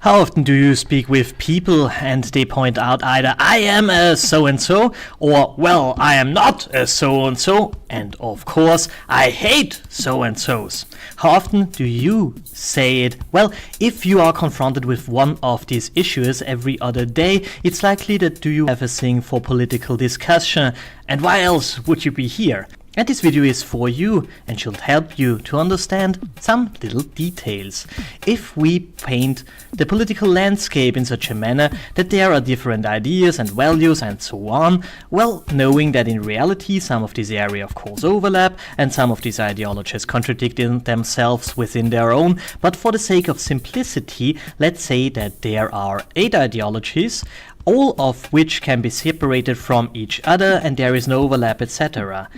How often do you speak with people and they point out either I am a so-and-so or well, I am not a so-and-so and of course I hate so-and-sos. How often do you say it? Well, if you are confronted with one of these issues every other day, it's likely that you have a thing for political discussion, and why else would you be here? And this video is for you and should help you to understand some little details. If we paint the political landscape in such a manner that there are different ideas and values and so on, well, knowing that in reality some of these areas of course overlap and some of these ideologies contradict in themselves within their own, but for the sake of simplicity, let's say that there are 8 ideologies, all of which can be separated from each other and there is no overlap, etc.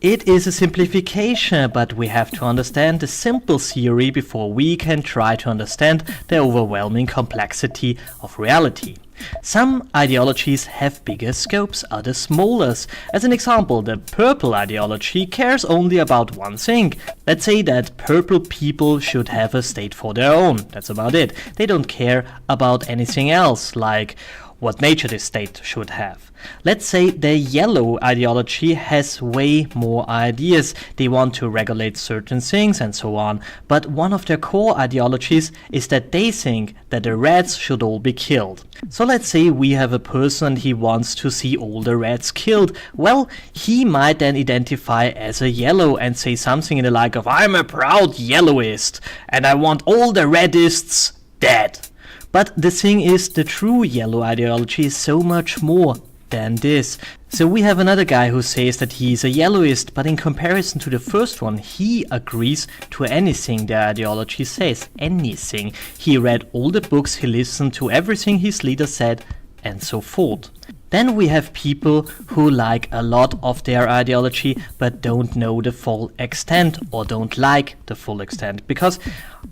It is a simplification, but we have to understand the simple theory before we can try to understand the overwhelming complexity of reality. Some ideologies have bigger scopes, others smaller. As an example, the purple ideology cares only about one thing. Let's say that purple people should have a state for their own. That's about it. They don't care about anything else, like what nature this state should have. Let's say the yellow ideology has way more ideas. They want to regulate certain things and so on. But one of their core ideologies is that they think that the reds should all be killed. So let's say we have a person and he wants to see all the reds killed. Well, he might then identify as a yellow and say something in the like of, I'm a proud yellowist and I want all the redists dead. But the thing is, the true yellow ideology is so much more than this. So we have another guy who says that he is a yellowist, but in comparison to the first one, he agrees to anything the ideology says. Anything. He read all the books, he listened to everything his leader said, and so forth. Then we have people who like a lot of their ideology but don't know the full extent or don't like the full extent because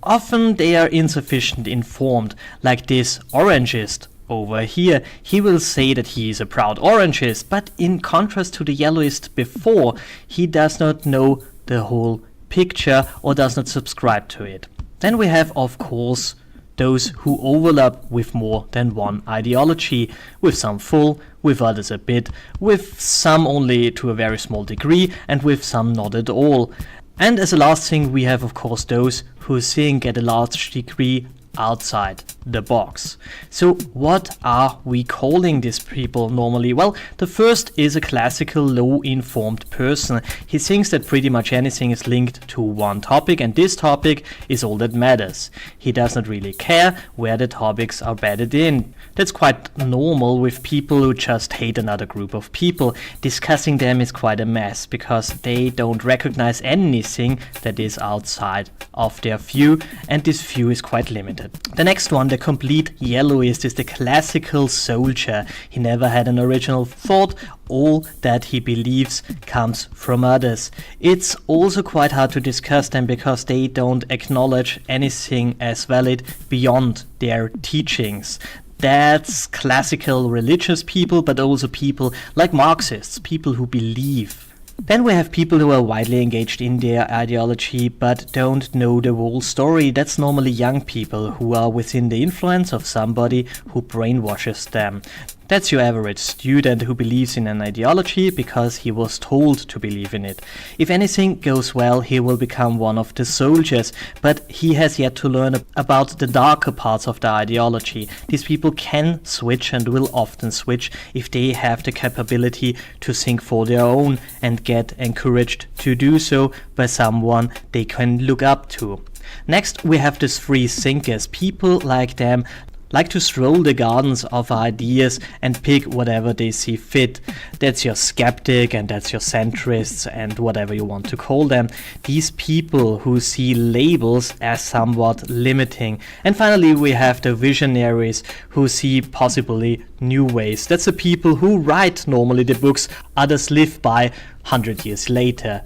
often they are insufficient informed, like this orangist over here. He will say that he is a proud orangist, but in contrast to the yellowist before, he does not know the whole picture or does not subscribe to it. Then we have, of course, those who overlap with more than one ideology, with some full, with others a bit, with some only to a very small degree, and with some not at all. And as a last thing, we have of course those who think at a large degree outside the box. So what are we calling these people normally? Well, the first is a classical low-informed person. He thinks that pretty much anything is linked to one topic and this topic is all that matters. He does not really care where the topics are bedded in. That's quite normal with people who just hate another group of people. Discussing them is quite a mess because they don't recognize anything that is outside of their view, and this view is quite limited. The next one, the complete yellowist, is the classical soldier. He never had an original thought. All that he believes comes from others. It's also quite hard to discuss them because they don't acknowledge anything as valid beyond their teachings. That's classical religious people, but also people like Marxists, people who believe. Then we have people who are widely engaged in their ideology but don't know the whole story. That's normally young people who are within the influence of somebody who brainwashes them. That's your average student who believes in an ideology because he was told to believe in it. If anything goes well, he will become one of the soldiers, but he has yet to learn about the darker parts of the ideology. These people can switch and will often switch if they have the capability to think for their own and get encouraged to do so by someone they can look up to. Next, we have these free thinkers. People like them like to stroll the gardens of ideas and pick whatever they see fit. That's your skeptic and that's your centrists and whatever you want to call them. These people who see labels as somewhat limiting. And finally we have the visionaries who see possibly new ways. That's the people who write normally the books others live by 100 years later.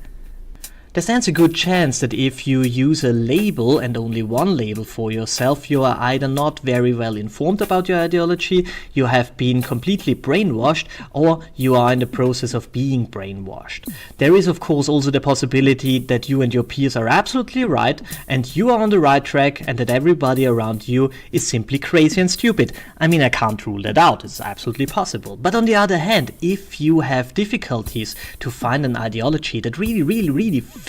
There stands a good chance that if you use a label and only one label for yourself, you are either not very well informed about your ideology, you have been completely brainwashed, or you are in the process of being brainwashed. There is of course also the possibility that you and your peers are absolutely right and you are on the right track, and that everybody around you is simply crazy and stupid. I mean, I can't rule that out, it's absolutely possible. But on the other hand, if you have difficulties to find an ideology that really fits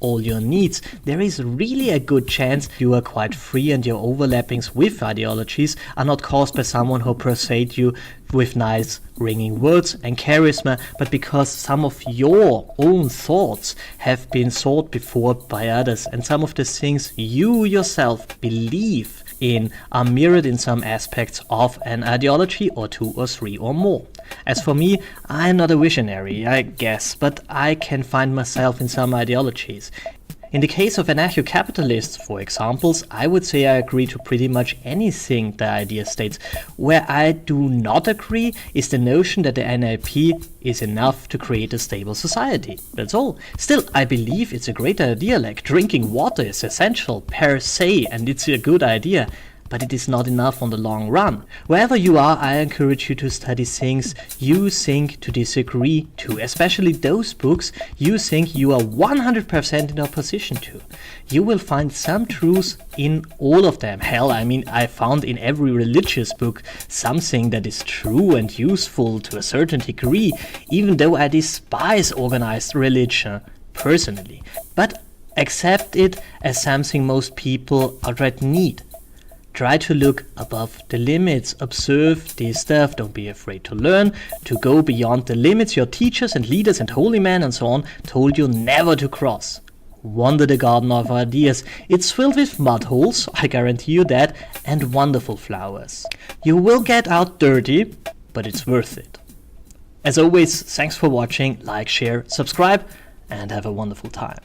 all your needs, there is really a good chance you are quite free and your overlappings with ideologies are not caused by someone who persuades you with nice ringing words and charisma, but because some of your own thoughts have been thought before by others, and some of the things you yourself believe in are mirrored in some aspects of an ideology or two or three or more. As for me, I'm not a visionary, I guess, but I can find myself in some ideologies. In the case of anarcho-capitalists, for examples, I would say I agree to pretty much anything the idea states. Where I do not agree is the notion that the NLP is enough to create a stable society. That's all. Still, I believe it's a great idea, like drinking water is essential per se, and it's a good idea. But it is not enough on the long run. Wherever you are, I encourage you to study things you think to disagree to, especially those books you think you are 100% in opposition to. You will find some truth in all of them. Hell, I mean, I found in every religious book something that is true and useful to a certain degree, even though I despise organized religion personally. But accept it as something most people outright need. Try to look above the limits, observe this stuff, don't be afraid to learn, to go beyond the limits your teachers and leaders and holy men and so on told you never to cross. Wander the garden of ideas. It's filled with mud holes, I guarantee you that, and wonderful flowers. You will get out dirty, but it's worth it. As always, thanks for watching, like, share, subscribe, and have a wonderful time.